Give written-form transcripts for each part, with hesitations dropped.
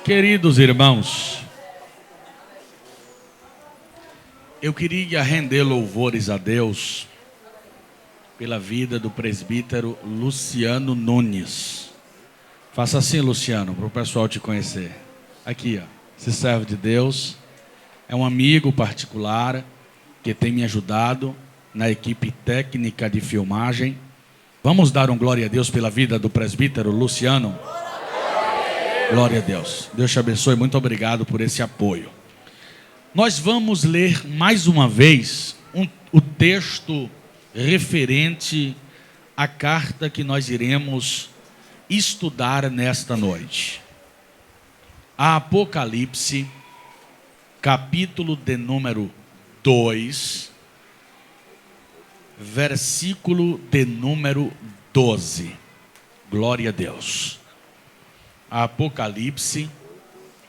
Queridos irmãos, eu queria render louvores a Deus pela vida do presbítero Luciano Nunes. Faça assim, Luciano, para o pessoal te conhecer. Aqui, ó, esse servo de Deus é um amigo particular que tem me ajudado na equipe técnica de filmagem. Vamos dar um glória a Deus pela vida do presbítero Luciano? Glória a Deus. Deus te abençoe. Muito obrigado por esse apoio. Nós vamos ler mais uma vez o texto referente à carta que nós iremos estudar nesta noite. A Apocalipse, capítulo de número 2, versículo de número 12. Glória a Deus. Apocalipse,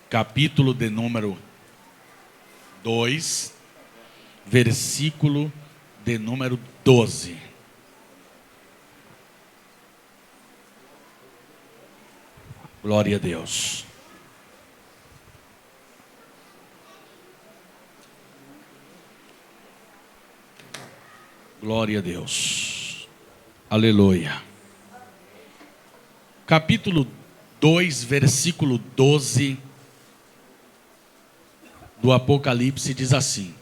capítulo de número 2, versículo de número 12. Glória a Deus. Glória a Deus. Aleluia. Capítulo 2, versículo 12 do Apocalipse diz assim: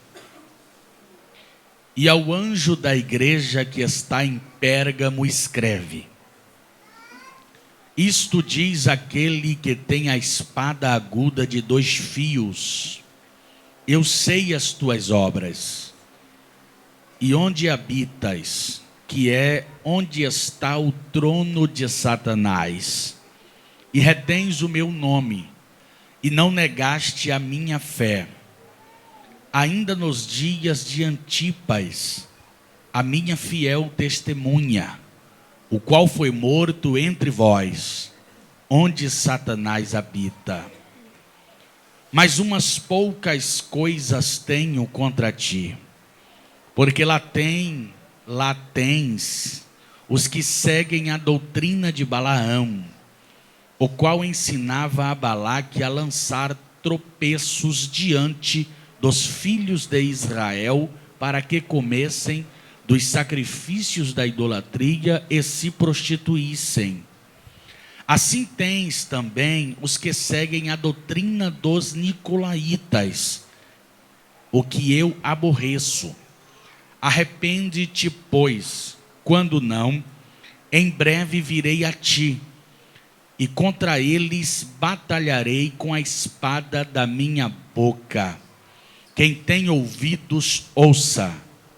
E ao anjo da igreja que está em Pérgamo escreve: Isto diz aquele que tem a espada aguda de 2 fios. Eu sei as tuas obras, e onde habitas, que é onde está o trono de Satanás, e retens o meu nome, e não negaste a minha fé, ainda nos dias de Antipas, a minha fiel testemunha, o qual foi morto entre vós, onde Satanás habita. Mas umas poucas coisas tenho contra ti, porque lá tens os que seguem a doutrina de Balaão, o qual ensinava a Balaque a lançar tropeços diante dos filhos de Israel, para que comessem dos sacrifícios da idolatria e se prostituíssem. Assim tens também os que seguem a doutrina dos nicolaítas, o que eu aborreço. Arrepende-te, pois, quando não, em breve virei a ti, e contra eles batalharei com a espada da minha boca. Quem tem ouvidos, ouça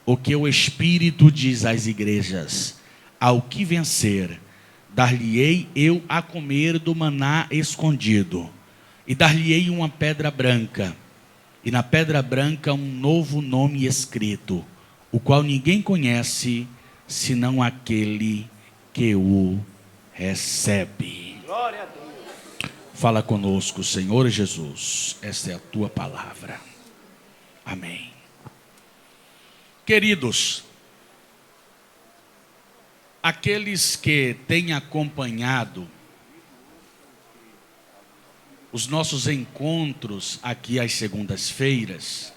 o que o Espírito diz às igrejas. Ao que vencer, dar-lhe-ei eu a comer do maná escondido, e dar-lhe-ei uma pedra branca, e na pedra branca um novo nome escrito, o qual ninguém conhece, senão aquele que o recebe. Glória a Deus. Fala conosco, Senhor Jesus, esta é a tua palavra. Amém. Queridos, aqueles que têm acompanhado os nossos encontros aqui às segundas-feiras,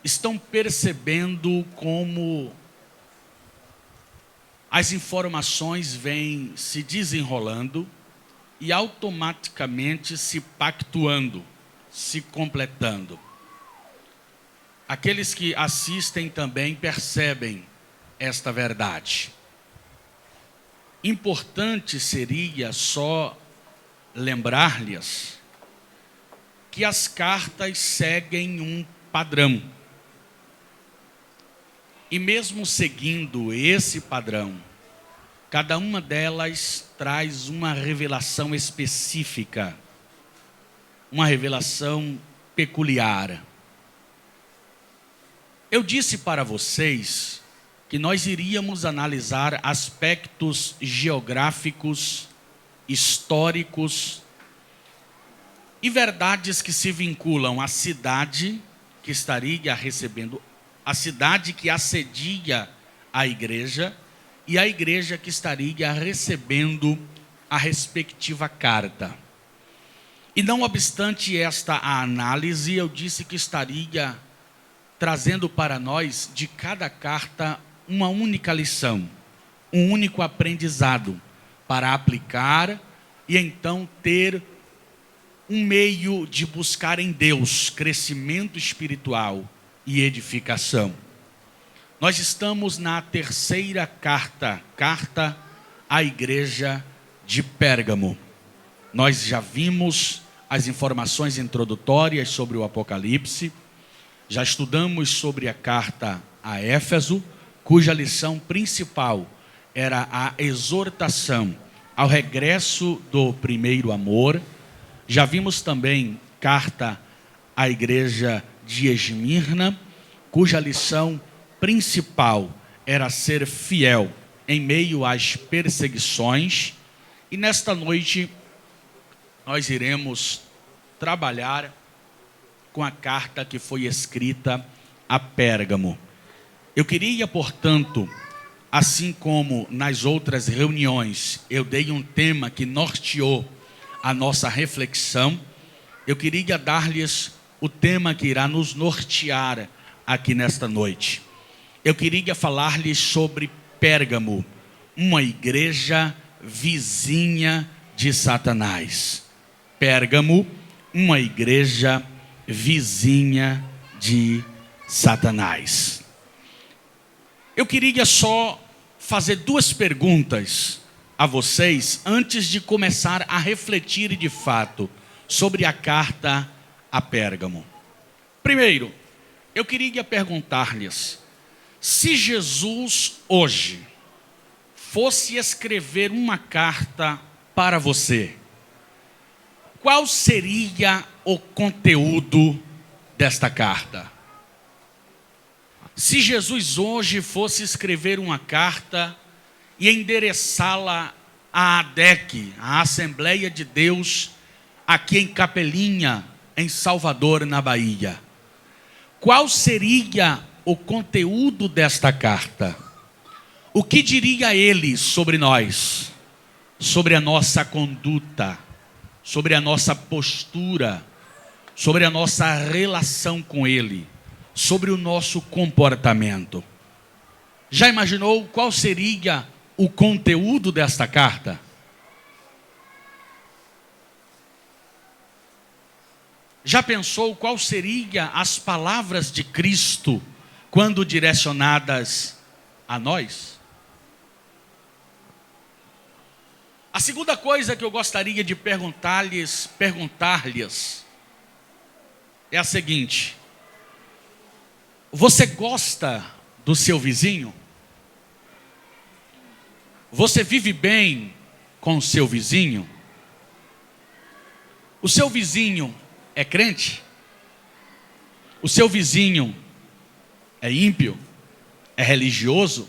estão percebendo como as informações vêm se desenrolando e automaticamente se pactuando, se completando. Aqueles que assistem também percebem esta verdade. Importante seria só lembrar-lhes que as cartas seguem um padrão. E mesmo seguindo esse padrão, cada uma delas traz uma revelação específica, uma revelação peculiar. Eu disse para vocês que nós iríamos analisar aspectos geográficos, históricos e verdades que se vinculam à cidade que estaria recebendo a cidade que assedia a igreja e a igreja que estaria recebendo a respectiva carta. E não obstante esta análise, eu disse que estaria trazendo para nós de cada carta uma única lição, um único aprendizado para aplicar e então ter um meio de buscar em Deus crescimento espiritual e edificação. Nós estamos na terceira carta à igreja de Pérgamo. Nós já vimos as informações introdutórias sobre o Apocalipse, já estudamos sobre a carta a Éfeso, cuja lição principal era a exortação ao regresso do primeiro amor. Já vimos também carta à igreja de Esmirna, cuja lição principal era ser fiel em meio às perseguições. E nesta noite nós iremos trabalhar com a carta que foi escrita a Pérgamo. Eu queria, portanto, assim como nas outras reuniões eu dei um tema que norteou a nossa reflexão, eu queria dar-lhes o tema que irá nos nortear aqui nesta noite. Eu queria falar-lhes sobre Pérgamo, uma igreja vizinha de Satanás. Pérgamo, uma igreja vizinha de Satanás. Eu queria só fazer duas perguntas a vocês antes de começar a refletir de fato sobre a carta a Pérgamo. Primeiro, eu queria perguntar-lhes: se Jesus hoje fosse escrever uma carta para você, qual seria o conteúdo desta carta? Se Jesus hoje fosse escrever uma carta e endereçá-la à ADEC, a Assembleia de Deus, aqui em Capelinha, em Salvador, na Bahia, qual seria o conteúdo desta carta? O que diria ele sobre nós, sobre a nossa conduta, sobre a nossa postura, sobre a nossa relação com ele, sobre o nosso comportamento? Já imaginou qual seria o conteúdo desta carta? Já pensou qual seriam as palavras de Cristo quando direcionadas a nós? A segunda coisa que eu gostaria de perguntar-lhes é a seguinte: você gosta do seu vizinho? Você vive bem com o seu vizinho? O seu vizinho é crente? O seu vizinho é ímpio? É religioso?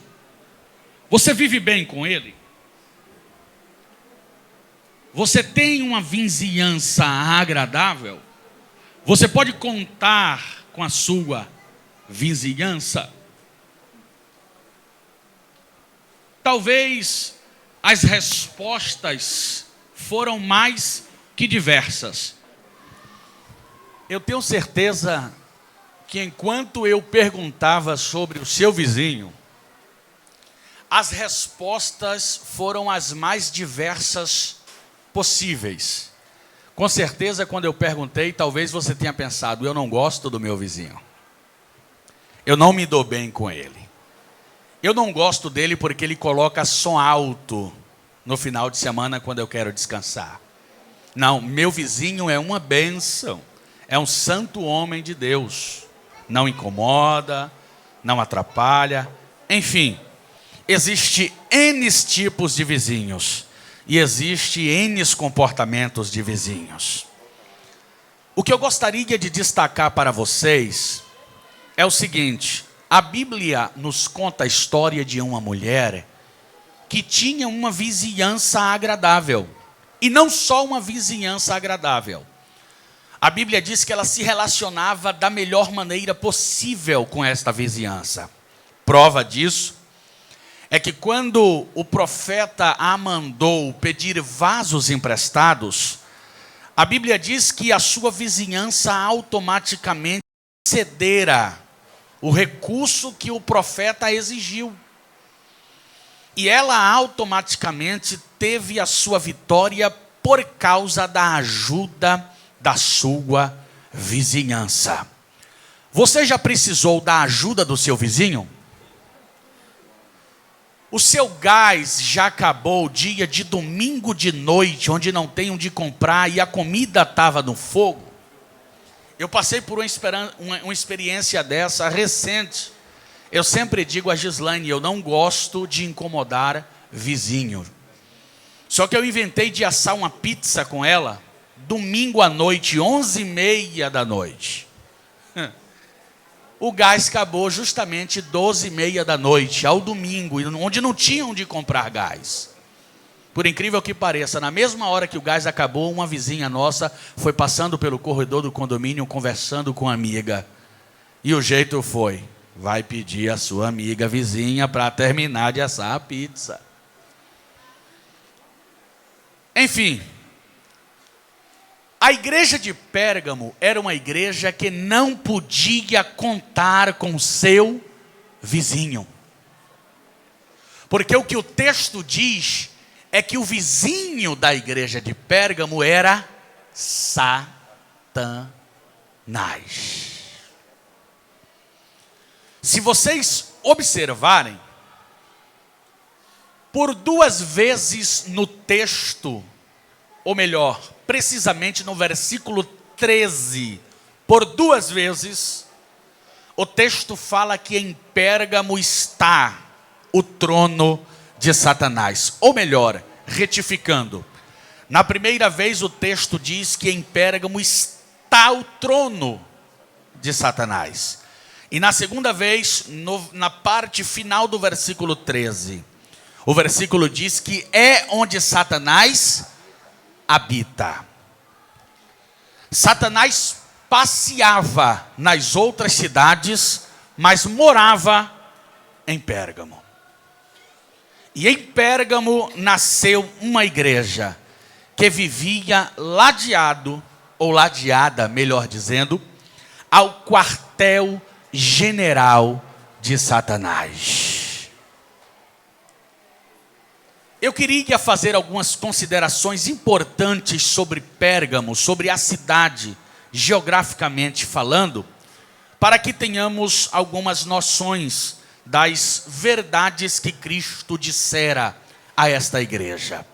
Você vive bem com ele? Você tem uma vizinhança agradável? Você pode contar com a sua vizinhança? Talvez as respostas foram mais que diversas. Eu tenho certeza que enquanto eu perguntava sobre o seu vizinho, as respostas foram as mais diversas possíveis. Com certeza, quando eu perguntei, talvez você tenha pensado: eu não gosto do meu vizinho, eu não me dou bem com ele, eu não gosto dele porque ele coloca som alto no final de semana quando eu quero descansar. Não, meu vizinho é uma bênção, é um santo homem de Deus, não incomoda, não atrapalha. Enfim, existe N tipos de vizinhos e existe N comportamentos de vizinhos. O que eu gostaria de destacar para vocês é o seguinte: a Bíblia nos conta a história de uma mulher que tinha uma vizinhança agradável. E não só uma vizinhança agradável. A Bíblia diz que ela se relacionava da melhor maneira possível com esta vizinhança. Prova disso é que quando o profeta a mandou pedir vasos emprestados, a Bíblia diz que a sua vizinhança automaticamente cedera o recurso que o profeta exigiu. E ela automaticamente teve a sua vitória por causa da ajuda da sua vizinhança. Você já precisou da ajuda do seu vizinho? O seu gás já acabou dia de domingo de noite, onde não tem onde comprar e a comida estava no fogo? Eu passei por uma experiência dessa recente. Eu sempre digo a Gislaine, eu não gosto de incomodar vizinho. Só que eu inventei de assar uma pizza com ela, domingo à noite, 11h30 da noite. O gás acabou justamente 12h30 da noite, ao domingo, onde não tinha onde comprar gás. Por incrível que pareça, na mesma hora que o gás acabou, uma vizinha nossa foi passando pelo corredor do condomínio, conversando com a amiga. E o jeito foi, vai pedir a sua amiga vizinha para terminar de assar a pizza. Enfim, a igreja de Pérgamo era uma igreja que não podia contar com o seu vizinho. Porque o que o texto diz é que o vizinho da igreja de Pérgamo era Satanás. Se vocês observarem, por 2 vezes no texto, ou melhor, precisamente no versículo 13, por 2 vezes, o texto fala que em Pérgamo está o trono de Satanás. Ou melhor, retificando, na primeira vez o texto diz que em Pérgamo está o trono de Satanás. E na segunda vez, na parte final do versículo 13, o versículo diz que é onde Satanás habita. Satanás passeava nas outras cidades, mas morava em Pérgamo. E em Pérgamo nasceu uma igreja que vivia ladeado, ou ladeada, melhor dizendo, ao quartel general de Satanás. Eu queria fazer algumas considerações importantes sobre Pérgamo, sobre a cidade, geograficamente falando, para que tenhamos algumas noções das verdades que Cristo dissera a esta igreja.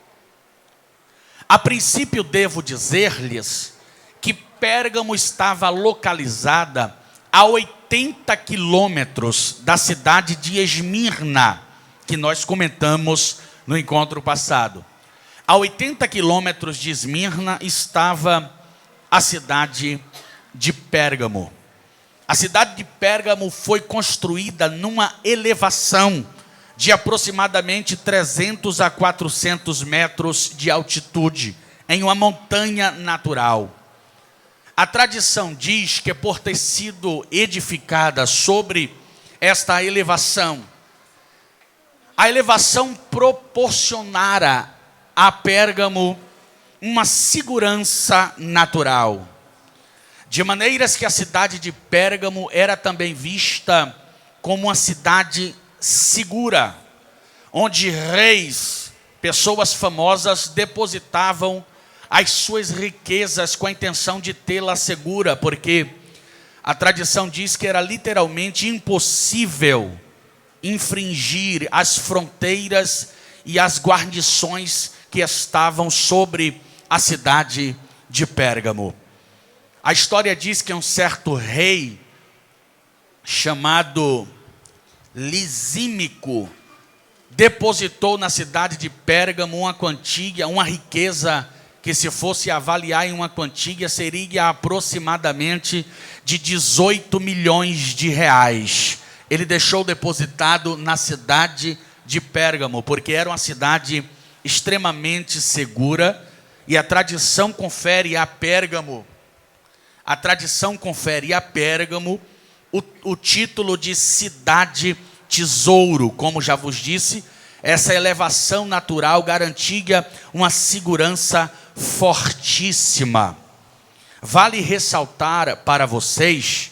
A princípio devo dizer-lhes que Pérgamo estava localizada a 80 quilômetros da cidade de Esmirna, que nós comentamos no encontro passado. A 80 quilômetros de Esmirna estava a cidade de Pérgamo. A cidade de Pérgamo foi construída numa elevação de aproximadamente 300 a 400 metros de altitude, em uma montanha natural. A tradição diz que por ter sido edificada sobre esta elevação, a elevação proporcionara a Pérgamo uma segurança natural. De maneiras que a cidade de Pérgamo era também vista como uma cidade segura, onde reis, pessoas famosas depositavam as suas riquezas com a intenção de tê-la segura, porque a tradição diz que era literalmente impossível infringir as fronteiras e as guarnições que estavam sobre a cidade de Pérgamo. A história diz que um certo rei chamado Lisímico depositou na cidade de Pérgamo uma quantia, uma riqueza que, se fosse avaliar em uma quantia, seria aproximadamente de 18 milhões de reais. Ele deixou depositado na cidade de Pérgamo, porque era uma cidade extremamente segura, e a tradição confere a Pérgamo a tradição confere a Pérgamo o título de cidade tesouro. Como já vos disse, essa elevação natural garantia uma segurança fortíssima. Vale ressaltar para vocês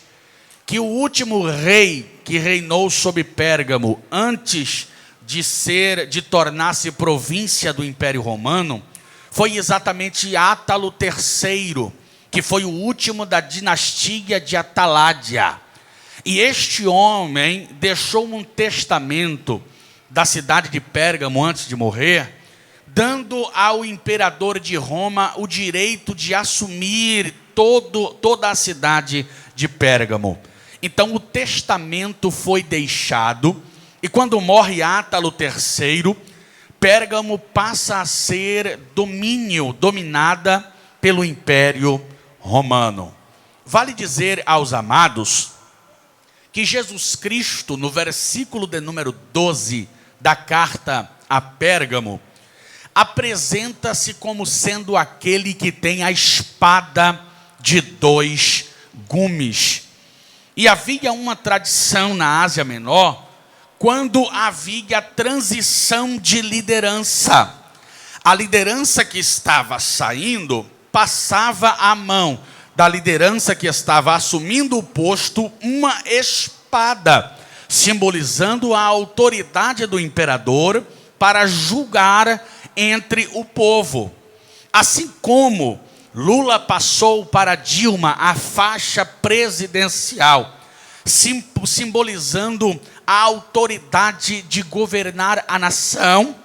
que o último rei que reinou sobre Pérgamo antes de tornar-se província do Império Romano foi exatamente Átalo III, que foi o último da dinastia de Ataládia. E este homem deixou um testamento da cidade de Pérgamo antes de morrer, dando ao imperador de Roma o direito de assumir toda a cidade de Pérgamo. Então o testamento foi deixado, e quando morre Átalo III, Pérgamo passa a ser dominada pelo Império Romano. Vale dizer aos amados que Jesus Cristo, no versículo de número 12 da carta a Pérgamo, apresenta-se como sendo aquele que tem a espada de dois gumes. E havia uma tradição na Ásia Menor, quando havia transição de liderança. A liderança que estava saindo passava a mão da liderança que estava assumindo o posto uma espada, simbolizando a autoridade do imperador para julgar entre o povo. Assim como Lula passou para Dilma a faixa presidencial, simbolizando a autoridade de governar a nação,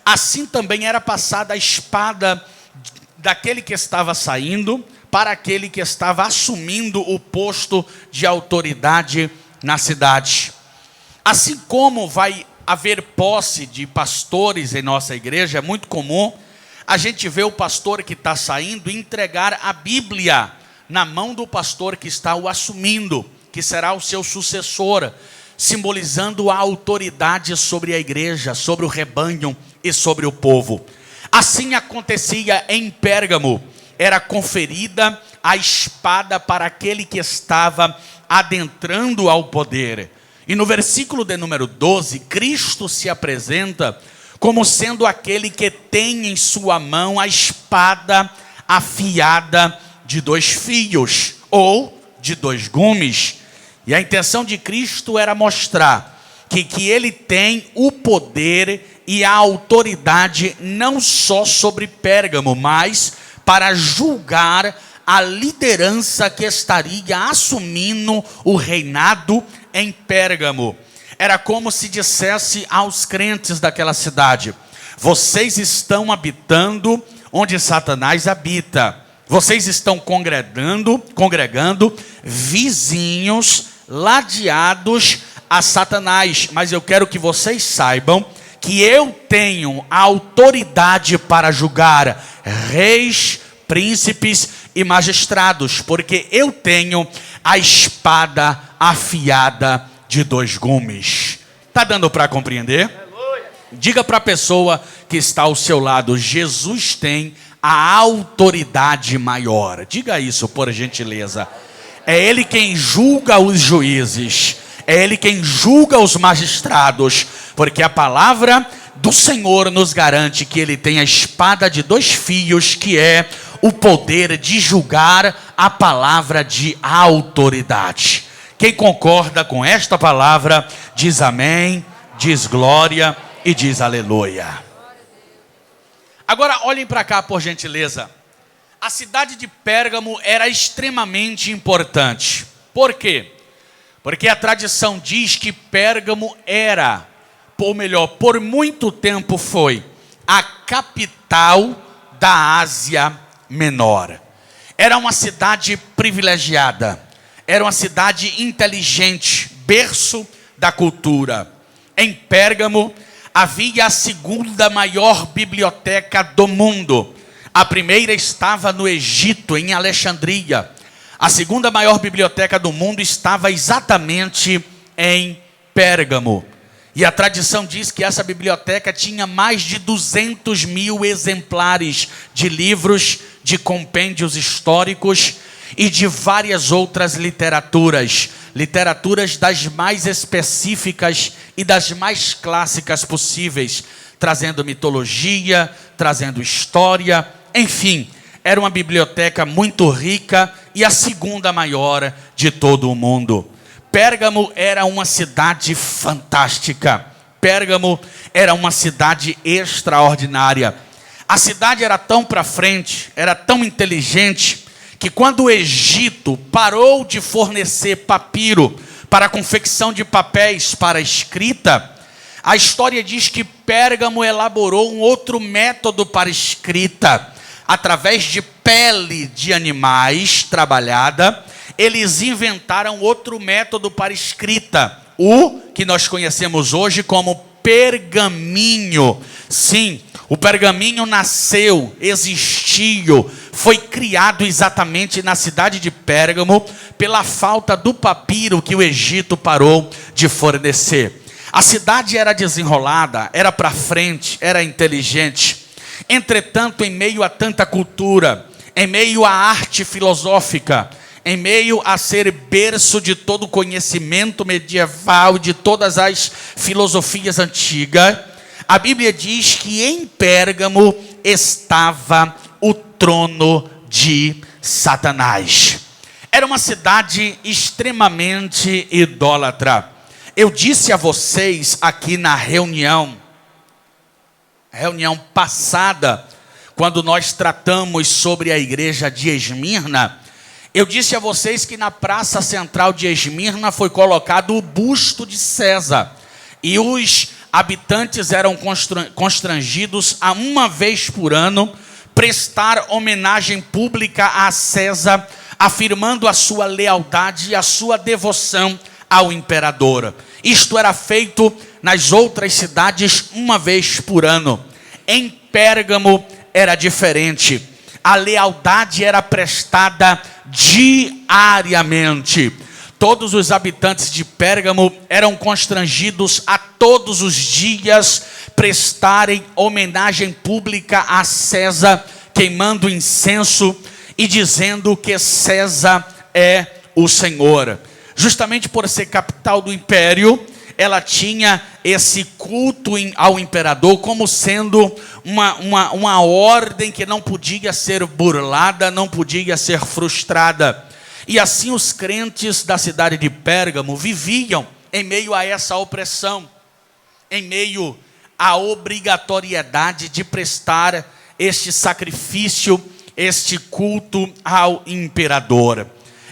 assim também era passada a espada daquele que estava saindo para aquele que estava assumindo o posto de autoridade na cidade. Assim como vai haver posse de pastores em nossa igreja, é muito comum a gente ver o pastor que está saindo entregar a Bíblia na mão do pastor que está o assumindo, que será o seu sucessor, simbolizando a autoridade sobre a igreja, sobre o rebanho e sobre o povo. Assim acontecia em Pérgamo, era conferida a espada para aquele que estava adentrando ao poder. E no versículo de número 12, Cristo se apresenta como sendo aquele que tem em sua mão a espada afiada de dois fios, ou de dois gumes. E a intenção de Cristo era mostrar que ele tem o poder e a autoridade não só sobre Pérgamo, mas para julgar a liderança que estaria assumindo o reinado em Pérgamo. Era como se dissesse aos crentes daquela cidade: vocês estão habitando onde Satanás habita. Vocês estão congregando vizinhos ladeados a Satanás. Mas eu quero que vocês saibam que eu tenho a autoridade para julgar reis, príncipes e magistrados, porque eu tenho a espada afiada de dois gumes. Está dando para compreender? Diga para a pessoa que está ao seu lado: Jesus tem a autoridade maior. Diga isso, por gentileza. É Ele quem julga os juízes, é Ele quem julga os magistrados, porque a palavra do Senhor nos garante que Ele tem a espada de dois fios, que é o poder de julgar a palavra de autoridade. Quem concorda com esta palavra, diz amém, diz glória e diz aleluia. Agora olhem para cá, por gentileza. A cidade de Pérgamo era extremamente importante. Por quê? Porque a tradição diz que Pérgamo era, ou melhor, por muito tempo foi, a capital da Ásia Menor. Era uma cidade privilegiada, era uma cidade inteligente, berço da cultura. Em Pérgamo havia a segunda maior biblioteca do mundo. A primeira estava no Egito, em Alexandria. A segunda maior biblioteca do mundo estava exatamente em Pérgamo. E a tradição diz que essa biblioteca tinha mais de 200 mil exemplares de livros, de compêndios históricos e de várias outras literaturas das mais específicas e das mais clássicas possíveis, trazendo mitologia, trazendo história, enfim, era uma biblioteca muito rica e a segunda maior de todo o mundo. Pérgamo era uma cidade fantástica. Pérgamo era uma cidade extraordinária. A cidade era tão para frente, era tão inteligente, que quando o Egito parou de fornecer papiro para a confecção de papéis para a escrita, a história diz que Pérgamo elaborou um outro método para escrita. Através de pele de animais trabalhada, eles inventaram outro método para escrita, o que nós conhecemos hoje como pergaminho. Sim, o pergaminho nasceu, existiu, foi criado exatamente na cidade de Pérgamo pela falta do papiro que o Egito parou de fornecer. A cidade era desenrolada, era para frente, era inteligente. Entretanto, em meio a tanta cultura, em meio à arte filosófica, em meio a ser berço de todo o conhecimento medieval, de todas as filosofias antigas, a Bíblia diz que em Pérgamo estava o trono de Satanás. Era uma cidade extremamente idólatra. Eu disse a vocês aqui na reunião passada, quando nós tratamos sobre a igreja de Esmirna, eu disse a vocês que na praça central de Esmirna foi colocado o busto de César. E os habitantes eram constrangidos a uma vez por ano prestar homenagem pública a César, afirmando a sua lealdade e a sua devoção ao imperador. Isto era feito nas outras cidades uma vez por ano. Em Pérgamo era diferente. A lealdade era prestada diariamente. Todos os habitantes de Pérgamo eram constrangidos a todos os dias prestarem homenagem pública a César, queimando incenso e dizendo que César é o Senhor. Justamente por ser capital do império, ela tinha esse culto ao imperador como sendo uma ordem que não podia ser burlada, não podia ser frustrada. E assim os crentes da cidade de Pérgamo viviam em meio a essa opressão, em meio à obrigatoriedade de prestar este sacrifício, este culto ao imperador.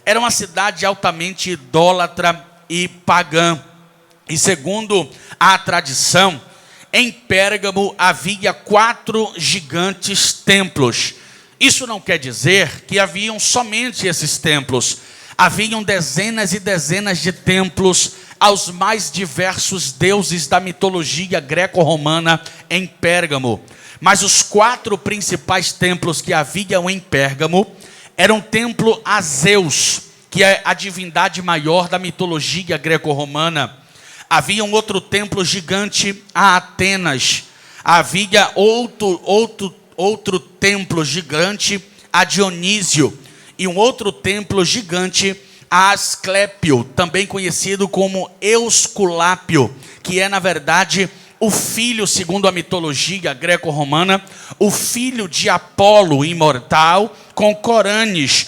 Era uma cidade altamente idólatra e pagã. E segundo a tradição, em Pérgamo havia 4 gigantes templos. Isso não quer dizer que haviam somente esses templos. Haviam dezenas e dezenas de templos aos mais diversos deuses da mitologia greco-romana em Pérgamo. Mas os 4 principais templos que haviam em Pérgamo eram o templo a Zeus, que é a divindade maior da mitologia greco-romana. Havia um outro templo gigante a Atenas. Havia outro templo gigante a Dionísio. E um outro templo gigante a Asclépio, também conhecido como Esculápio, que é, na verdade, o filho, segundo a mitologia greco-romana, o filho de Apolo, imortal, com Coronis,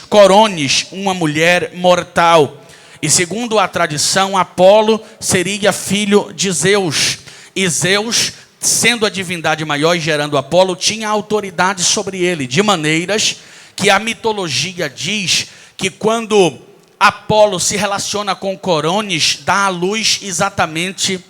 uma mulher mortal. E segundo a tradição, Apolo seria filho de Zeus. E Zeus, sendo a divindade maior e gerando Apolo, tinha autoridade sobre ele, de maneiras que a mitologia diz que quando Apolo se relaciona com Coronis, dá à luz exatamente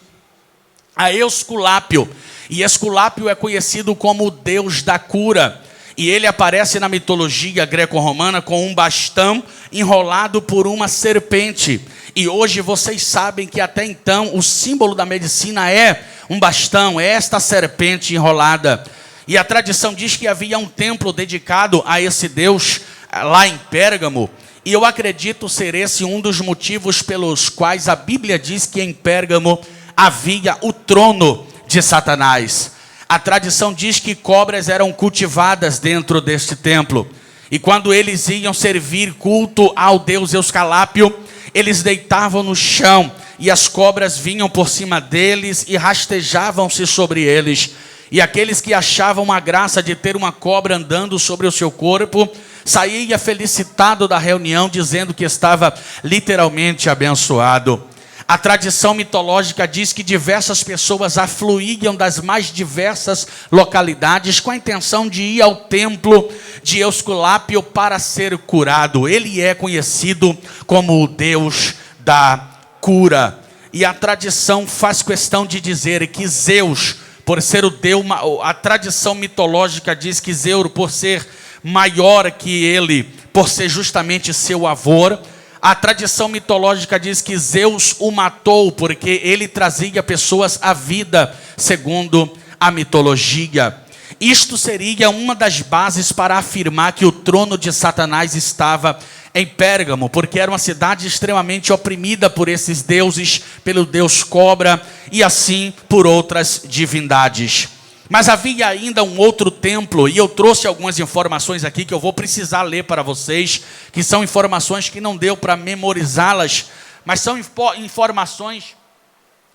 a Esculápio. E Esculápio é conhecido como o deus da cura. E ele aparece na mitologia greco-romana com um bastão enrolado por uma serpente. E hoje vocês sabem que até então o símbolo da medicina é um bastão, é esta serpente enrolada. E a tradição diz que havia um templo dedicado a esse deus lá em Pérgamo. E eu acredito ser esse um dos motivos pelos quais a Bíblia diz que em Pérgamo havia o trono de Satanás. A tradição diz que cobras eram cultivadas dentro deste templo. E quando eles iam servir culto ao deus Esculápio, eles deitavam no chão, e as cobras vinham por cima deles e rastejavam-se sobre eles. E aqueles que achavam a graça de ter uma cobra andando sobre o seu corpo, saía felicitado da reunião, dizendo que estava literalmente abençoado. A tradição mitológica diz que diversas pessoas afluíam das mais diversas localidades com a intenção de ir ao templo de Esculápio para ser curado. Ele é conhecido como o Deus da cura. E a tradição faz questão de dizer que Zeus, por ser o Deus, a tradição mitológica diz que Zeus, por ser maior que ele, por ser justamente seu avô, a tradição mitológica diz que Zeus o matou porque ele trazia pessoas à vida, segundo a mitologia. Isto seria uma das bases para afirmar que o trono de Satanás estava em Pérgamo, porque era uma cidade extremamente oprimida por esses deuses, pelo deus cobra e assim por outras divindades. Mas havia ainda um outro templo, e eu trouxe algumas informações aqui que eu vou precisar ler para vocês, que são informações que não deu para memorizá-las, mas são informações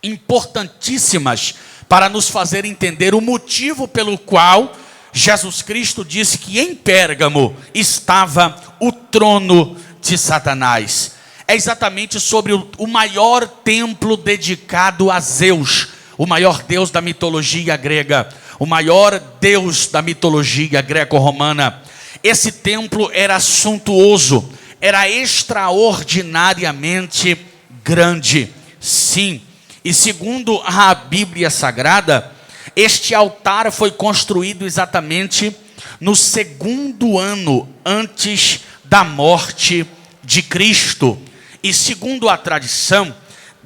importantíssimas para nos fazer entender o motivo pelo qual Jesus Cristo disse que em Pérgamo estava o trono de Satanás. É exatamente sobre o maior templo dedicado a Zeus, o maior deus da mitologia grega, o maior deus da mitologia greco-romana. Esse templo era suntuoso, era extraordinariamente grande, sim. E segundo a Bíblia Sagrada, este altar foi construído exatamente no 2º ano antes da morte de Cristo. E segundo a tradição,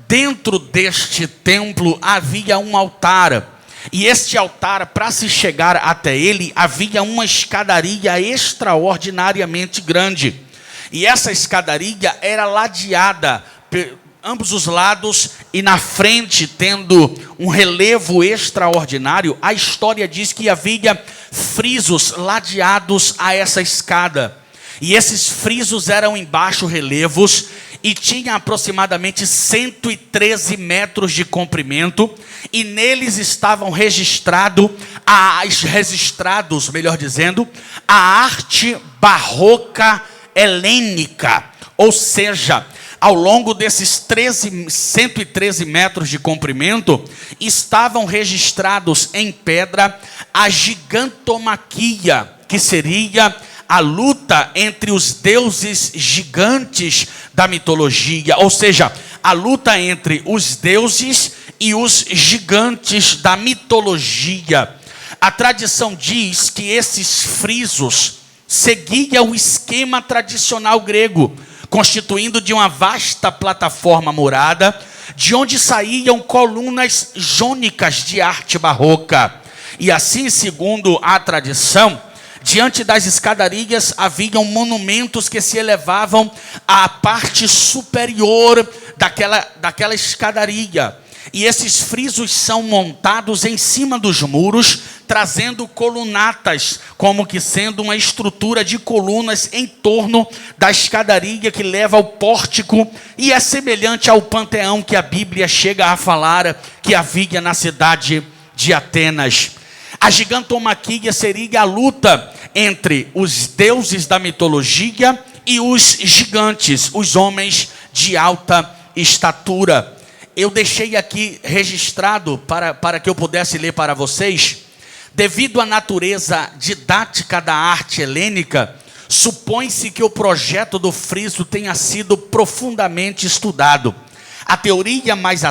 dentro deste templo havia um altar. E este altar, para se chegar até ele, havia uma escadaria extraordinariamente grande. E essa escadaria era ladeada por ambos os lados e na frente, tendo um relevo extraordinário. A história diz que havia frisos ladeados a essa escada. E esses frisos eram em baixo relevos e tinha aproximadamente 113 metros de comprimento, e neles estavam registrados, a arte barroca helênica, ou seja, ao longo desses 113 metros de comprimento, estavam registrados em pedra a gigantomaquia, que seria a luta entre os deuses gigantes da mitologia, ou seja, a luta entre os deuses e os gigantes da mitologia. A tradição diz que esses frisos seguiam o esquema tradicional grego, constituindo de uma vasta plataforma murada, de onde saíam colunas jônicas de arte barroca. E assim, segundo a tradição, diante das escadarias haviam monumentos que se elevavam à parte superior daquela escadaria. E esses frisos são montados em cima dos muros, trazendo colunatas, como que sendo uma estrutura de colunas em torno da escadaria que leva ao pórtico, e é semelhante ao panteão que a Bíblia chega a falar que havia na cidade de Atenas. A gigantomaquia seria a luta entre os deuses da mitologia e os gigantes, os homens de alta estatura. Eu deixei aqui registrado para que eu pudesse ler para vocês. Devido à natureza didática da arte helênica, supõe-se que o projeto do friso tenha sido profundamente estudado. A teoria mais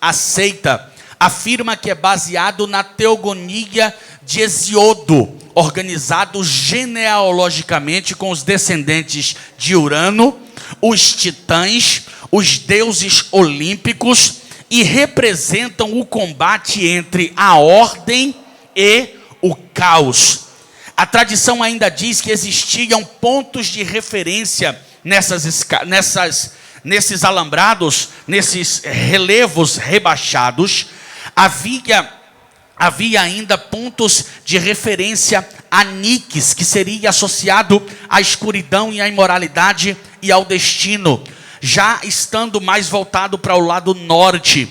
aceita afirma que é baseado na teogonia de Hesíodo, organizado genealogicamente com os descendentes de Urano, os titãs, os deuses olímpicos, e representam o combate entre a ordem e o caos. A tradição ainda diz que existiam pontos de referência nesses alambrados, nesses relevos rebaixados. Havia ainda pontos de referência Aníques, que seria associado à escuridão e à imoralidade e ao destino, já estando mais voltado para o lado norte.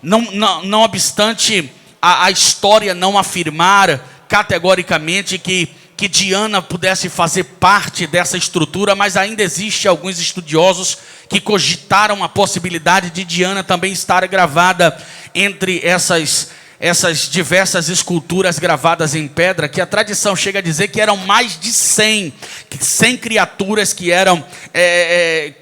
Não obstante a história não afirmar categoricamente que Diana pudesse fazer parte dessa estrutura, mas ainda existe alguns estudiosos que cogitaram a possibilidade de Diana também estar gravada entre essas diversas esculturas gravadas em pedra, que a tradição chega a dizer que eram mais de 100 criaturas que eram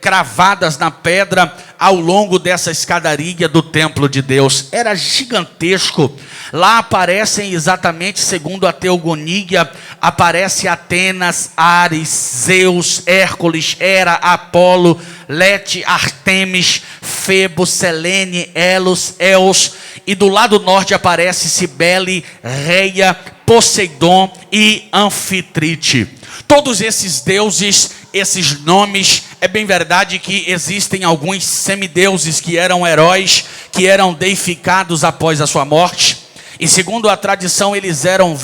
cravadas na pedra ao longo dessa escadaria do templo de Deus. Era gigantesco. Lá aparecem exatamente, segundo a teogonia, aparece Atenas, Ares, Zeus, Hércules, Hera, Apolo, Lete, Artemis, Febo, Selene, Elos, Eos, e do lado norte aparece Cibele, Reia, Poseidon e Anfitrite. Todos esses deuses, esses nomes, é bem verdade que existem alguns semideuses que eram heróis, que eram deificados após a sua morte, e segundo a tradição eles eram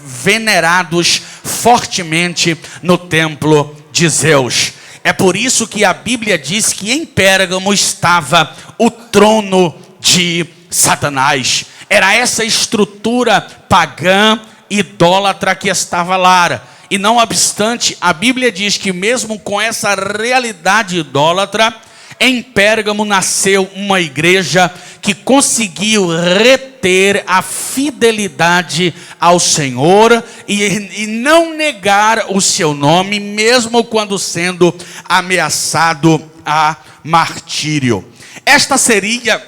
venerados fortemente no templo de Zeus. É por isso que a Bíblia diz que em Pérgamo estava o trono de Satanás. Era essa estrutura pagã, idólatra que estava lá. E não obstante, a Bíblia diz que mesmo com essa realidade idólatra, em Pérgamo nasceu uma igreja que conseguiu reter a fidelidade ao Senhor e não negar o seu nome, mesmo quando sendo ameaçado a martírio. Esta seria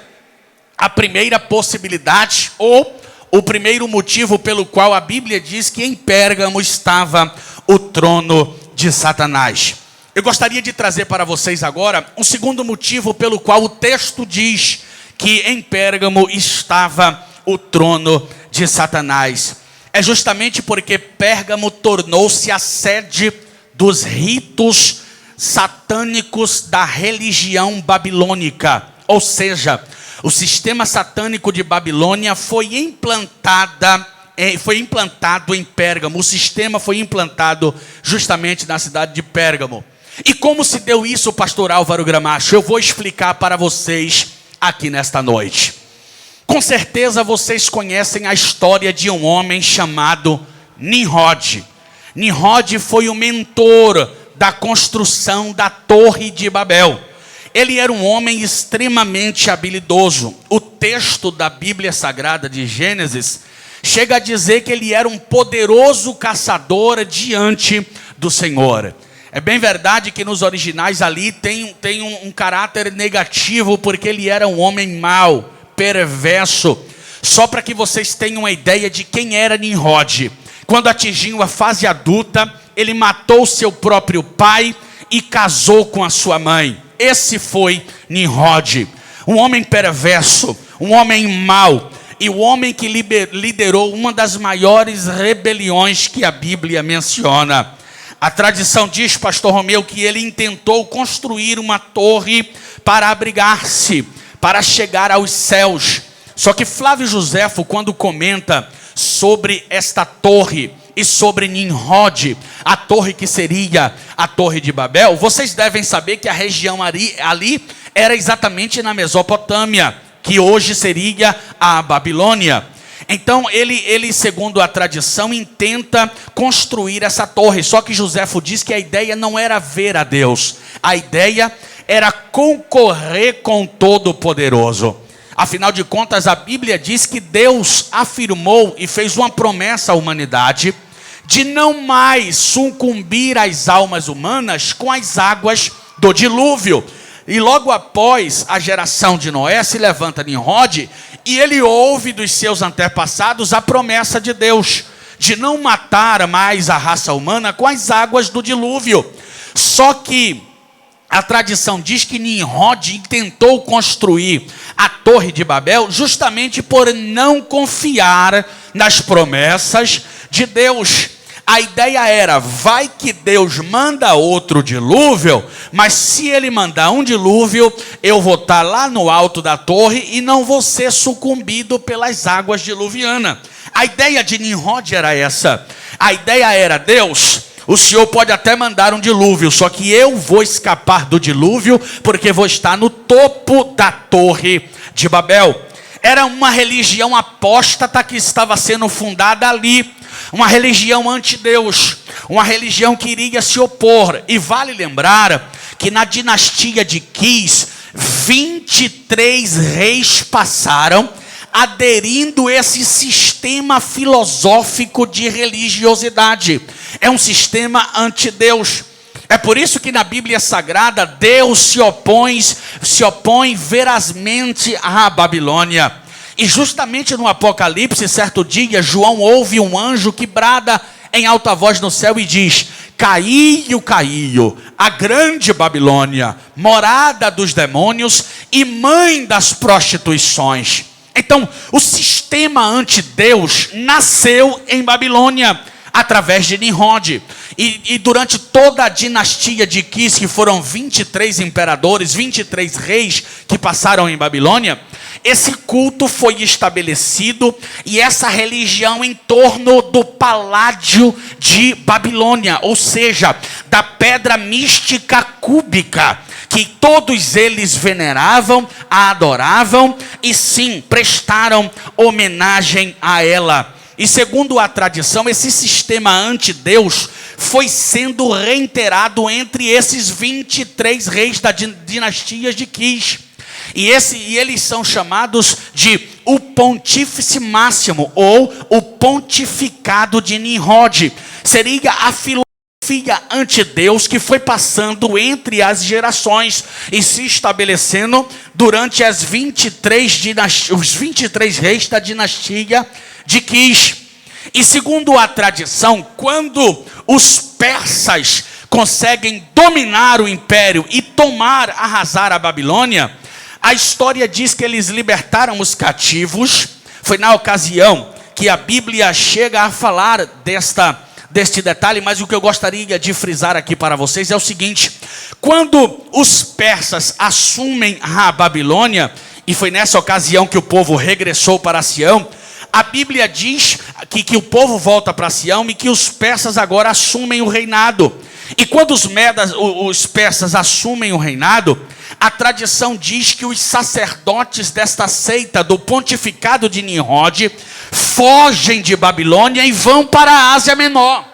a primeira possibilidade, ou o primeiro motivo pelo qual a Bíblia diz que em Pérgamo estava o trono de Satanás. Eu gostaria de trazer para vocês agora um segundo motivo pelo qual o texto diz que em Pérgamo estava o trono de Satanás. É justamente porque Pérgamo tornou-se a sede dos ritos satânicos da religião babilônica. Ou seja, o sistema satânico de Babilônia foi implantado em Pérgamo. O sistema foi implantado justamente na cidade de Pérgamo. E como se deu isso, pastor Álvaro Gramacho? Eu vou explicar para vocês aqui nesta noite. Com certeza vocês conhecem a história de um homem chamado Nimrod. Nimrod foi o mentor da construção da Torre de Babel. Ele era um homem extremamente habilidoso. O texto da Bíblia Sagrada de Gênesis chega a dizer que ele era um poderoso caçador diante do Senhor. É bem verdade que nos originais ali tem um caráter negativo, porque ele era um homem mau, perverso. Só para que vocês tenham uma ideia de quem era Nimrod. Quando atingiu a fase adulta, ele matou seu próprio pai e casou com a sua mãe. Esse foi Nimrod, um homem perverso, um homem mau, e o homem que liderou uma das maiores rebeliões que a Bíblia menciona. A tradição diz, pastor Romeu, que ele intentou construir uma torre para abrigar-se, para chegar aos céus. Só que Flávio Joséfo, quando comenta sobre esta torre e sobre Nimrod, a torre que seria a Torre de Babel, vocês devem saber que a região ali era exatamente na Mesopotâmia, que hoje seria a Babilônia. Então ele, segundo a tradição, intenta construir essa torre. Só que Joséfo diz que a ideia não era ver a Deus. A ideia era concorrer com o Todo-Poderoso. Afinal de contas, a Bíblia diz que Deus afirmou e fez uma promessa à humanidade de não mais sucumbir às almas humanas com as águas do dilúvio. E logo após a geração de Noé, se levanta Nimrod, e ele ouve dos seus antepassados a promessa de Deus, de não matar mais a raça humana com as águas do dilúvio. Só que a tradição diz que Nimrod tentou construir a Torre de Babel justamente por não confiar nas promessas de Deus. A ideia era, vai que Deus manda outro dilúvio, mas se ele mandar um dilúvio, eu vou estar lá no alto da torre e não vou ser sucumbido pelas águas diluvianas. A ideia de Nimrod era essa. A ideia era: Deus, o Senhor pode até mandar um dilúvio, só que eu vou escapar do dilúvio, porque vou estar no topo da torre de Babel. Era uma religião apóstata que estava sendo fundada ali, uma religião anti-Deus, uma religião que iria se opor. E vale lembrar que na dinastia de Quis, 23 reis passaram aderindo esse sistema filosófico de religiosidade. É um sistema anti-Deus. É por isso que na Bíblia Sagrada Deus se opõe verazmente à Babilônia. E justamente no Apocalipse, certo dia, João ouve um anjo que brada em alta voz no céu e diz: caiu, caiu, a grande Babilônia, morada dos demônios e mãe das prostituições. Então, o sistema anti-Deus nasceu em Babilônia, através de Nimrod. E durante toda a dinastia de Quis, que foram 23 imperadores, 23 reis que passaram em Babilônia, esse culto foi estabelecido, e essa religião em torno do paládio de Babilônia, ou seja, da pedra mística cúbica, que todos eles veneravam, a adoravam e sim, prestaram homenagem a ela. E segundo a tradição, esse sistema anti-Deus foi sendo reiterado entre esses 23 reis da dinastia de Quis. E eles são chamados de o Pontífice Máximo, ou o Pontificado de Nimrod. Seria a filosofia anti-Deus que foi passando entre as gerações e se estabelecendo durante os 23 reis da dinastia de Quis. E segundo a tradição, quando os persas conseguem dominar o império e arrasar a Babilônia, a história diz que eles libertaram os cativos. Foi na ocasião que a Bíblia chega a falar deste detalhe, mas o que eu gostaria de frisar aqui para vocês é o seguinte: quando os persas assumem a Babilônia, e foi nessa ocasião que o povo regressou para Sião, a Bíblia diz que o povo volta para Sião e que os persas agora assumem o reinado. E quando os persas assumem o reinado, a tradição diz que os sacerdotes desta seita do pontificado de Nimrod fogem de Babilônia e vão para a Ásia Menor.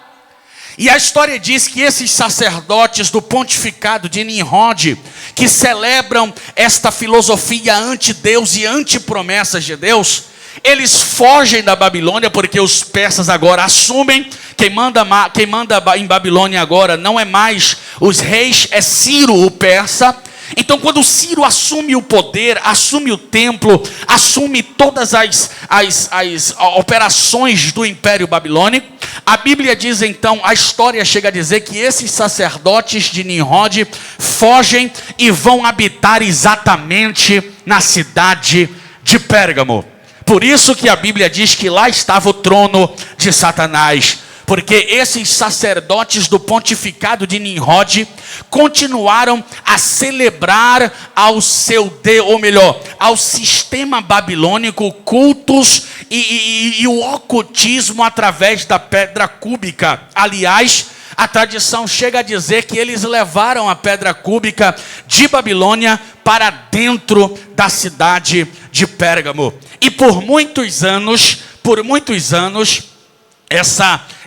E a história diz que esses sacerdotes do pontificado de Nimrod, que celebram esta filosofia anti-Deus e anti-promessas de Deus, eles fogem da Babilônia, porque os persas agora assumem. Quem manda em Babilônia agora não é mais os reis, é Ciro o persa. Então, quando Ciro assume o poder, assume o templo, assume todas as operações do Império Babilônico, a Bíblia diz então, a história chega a dizer que esses sacerdotes de Nimrod fogem e vão habitar exatamente na cidade de Pérgamo. Por isso que a Bíblia diz que lá estava o trono de Satanás, porque esses sacerdotes do pontificado de Nimrod continuaram a celebrar ao sistema babilônico, cultos e o ocultismo através da pedra cúbica. Aliás, a tradição chega a dizer que eles levaram a pedra cúbica de Babilônia para dentro da cidade de Pérgamo. E por muitos anos,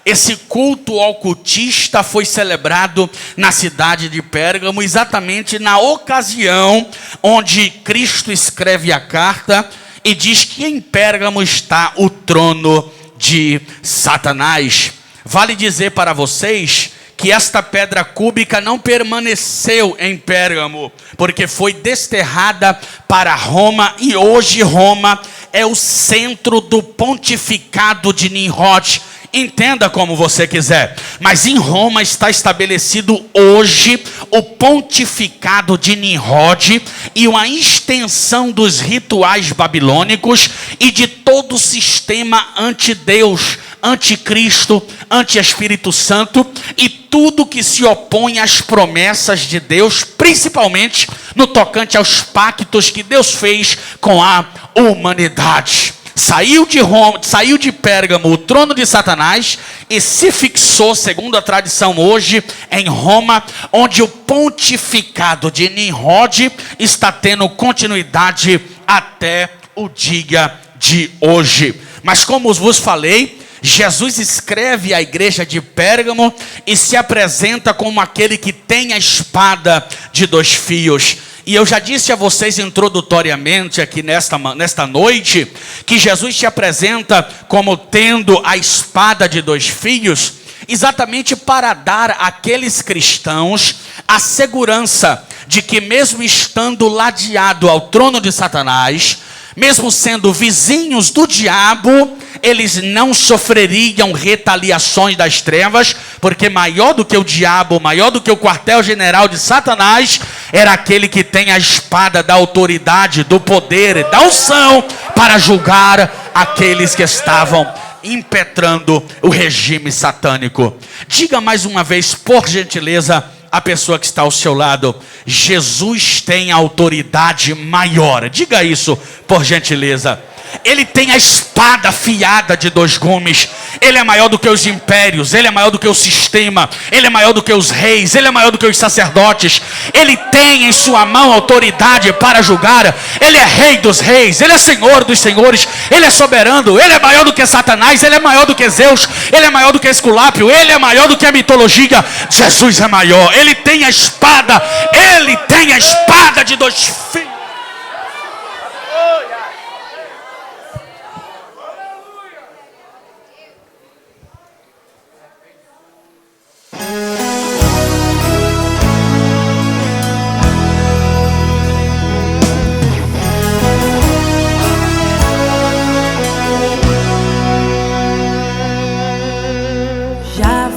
esse culto ocultista foi celebrado na cidade de Pérgamo, exatamente na ocasião onde Cristo escreve a carta e diz que em Pérgamo está o trono de Satanás. Vale dizer para vocês que esta pedra cúbica não permaneceu em Pérgamo, porque foi desterrada para Roma, e hoje Roma é o centro do pontificado de Nimrod. Entenda como você quiser, mas em Roma está estabelecido hoje o pontificado de Nimrod e uma extensão dos rituais babilônicos e de todo o sistema anti-Deus, anticristo, anti-Espírito Santo e tudo que se opõe às promessas de Deus, principalmente no tocante aos pactos que Deus fez com a humanidade. Saiu de Roma, saiu de Pérgamo, o trono de Satanás, e se fixou, segundo a tradição hoje, em Roma, onde o pontificado de Nimrod está tendo continuidade até o dia de hoje. Mas como vos falei, Jesus escreve à igreja de Pérgamo e se apresenta como aquele que tem a espada de dois fios. E eu já disse a vocês introdutoriamente aqui nesta noite, que Jesus se apresenta como tendo a espada de dois fios, exatamente para dar àqueles cristãos a segurança de que mesmo estando ladeado ao trono de Satanás, mesmo sendo vizinhos do diabo, eles não sofreriam retaliações das trevas, porque maior do que o diabo, maior do que o quartel-general de Satanás, era aquele que tem a espada da autoridade, do poder e da unção para julgar aqueles que estavam impetrando o regime satânico. Diga mais uma vez, por gentileza, a pessoa que está ao seu lado: Jesus tem autoridade maior. Diga isso, por gentileza. Ele tem a espada afiada de dois gumes. Ele é maior do que os impérios. Ele é maior do que o sistema. Ele é maior do que os reis. Ele é maior do que os sacerdotes. Ele tem em sua mão autoridade para julgar. Ele é rei dos reis. Ele é senhor dos senhores. Ele é soberano. Ele é maior do que Satanás. Ele é maior do que Zeus. Ele é maior do que Esculápio. Ele é maior do que a mitologia. Jesus é maior. Ele tem a espada. Ele tem a espada de dois fios.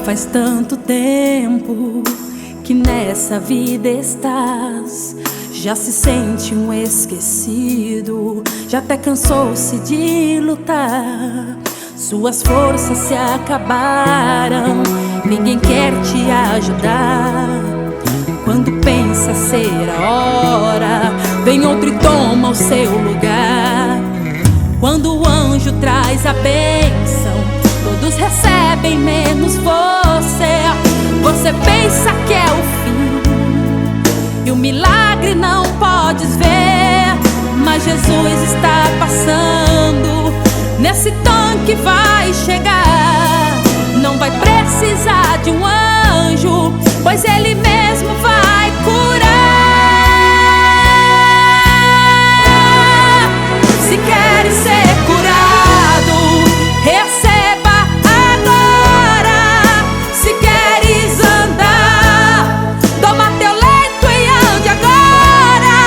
Faz tanto tempo que nessa vida estás, já se sente um esquecido, já até cansou-se de lutar. Suas forças se acabaram, ninguém quer te ajudar. Quando pensa ser a hora, vem outro e toma o seu lugar. Quando o anjo traz a bênção, todos recebem menos você. Você pensa que é o fim e o milagre não podes ver, mas Jesus está passando. Nesse tanque vai chegar. Não vai precisar de um anjo, pois Ele mesmo vai curar. Se queres ser curado, receba agora. Se queres andar, toma teu leito e ande agora.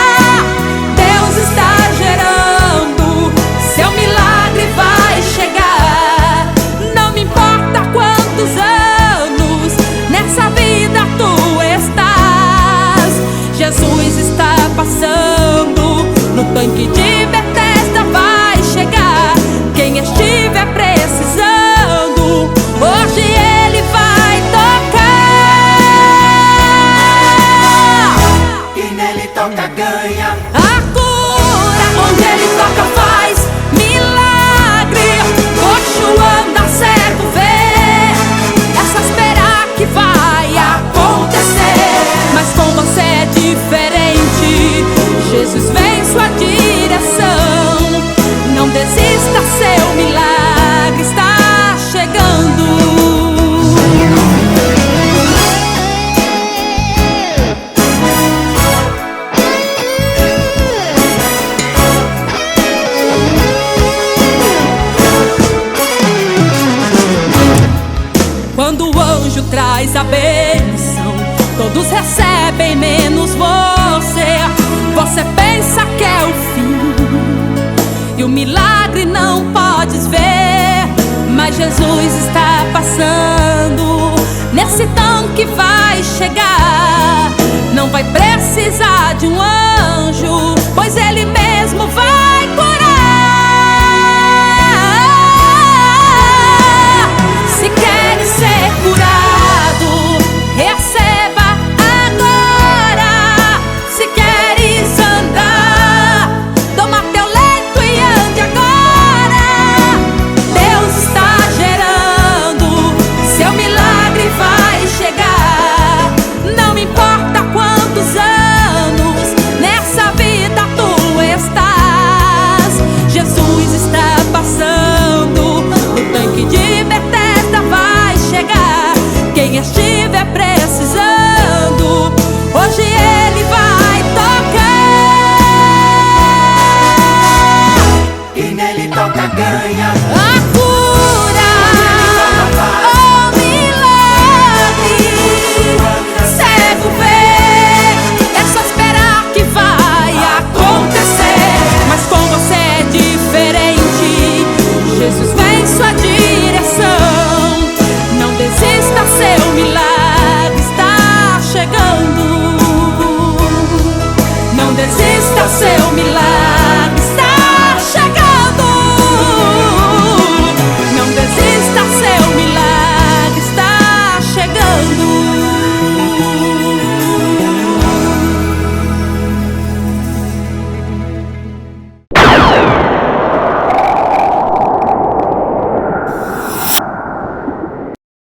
Deus está gerando, seu milagre vai chegar. Não me importa quantos anos nessa vida tu estás, Jesus está passando. No tanque de Betesda vai chegar. Quem estiver precisando, hoje Ele vai tocar. E nele toca ganha. A cura, onde Ele toca faz milagre. Coxo anda, cego vê. É só esperar que vai acontecer. Mas com você é diferente. Jesus vem em sua direção. Não desista, seu milagre está chegando. Quando o anjo traz a bênção, todos recebem menos você. Você pensa que é o fim e o milagre não podes ver, mas Jesus está passando. Nesse tanque vai chegar. Não vai precisar de um anjo, pois Ele mesmo vai curar. Se queres ser curado, receba agora. Se queres andar, toma teu leito e ande agora. ele toca, ganha. A